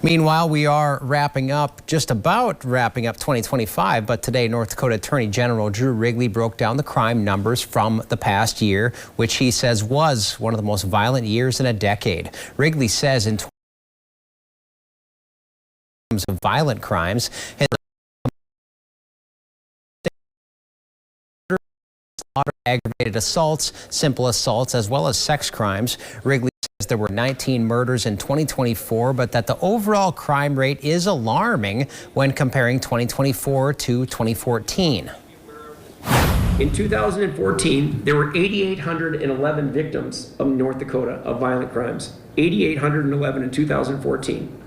Meanwhile, we are just about wrapping up 2025, but today North Dakota Attorney General Drew Wrigley broke down the crime numbers from the past year, which he says was one of the most violent years in a decade. Wrigley says in terms of violent crimes, aggravated assaults, simple assaults, as well as sex crimes. Wrigley says there were 19 murders in 2024, but that the overall crime rate is alarming when comparing 2024 to 2014. In 2014, there were 8,811 victims of North Dakota of violent crimes. 8,811 in 2014.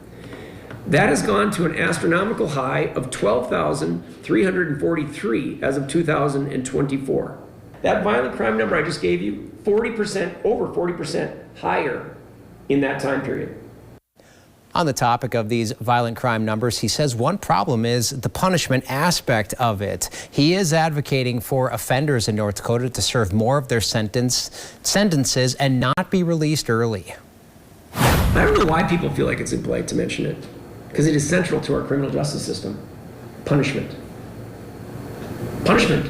That has gone to an astronomical high of 12,343 as of 2024. That violent crime number I just gave you, 40%, over 40% higher in that time period. On the topic of these violent crime numbers, he says one problem is the punishment aspect of it. He is advocating for offenders in North Dakota to serve more of their sentences and not be released early. I don't know why people feel like it's impolite to mention it, because it is central to our criminal justice system. Punishment. Punishment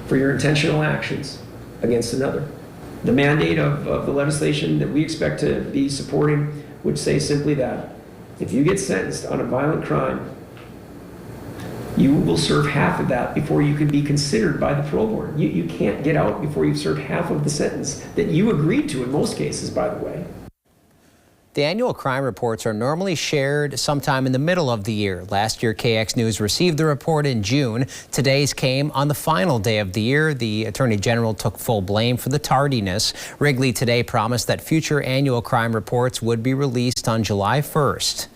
for your intentional actions against another. The mandate of the legislation that we expect to be supporting would say simply that. If you get sentenced on a violent crime, you will serve half of that before you can be considered by the parole board. You can't get out before you've served half of the sentence that you agreed to in most cases, by the way. The annual crime reports are normally shared sometime in the middle of the year. Last year, KX News received the report in June. Today's came on the final day of the year. The Attorney General took full blame for the tardiness. Wrigley today promised that future annual crime reports would be released on July 1st.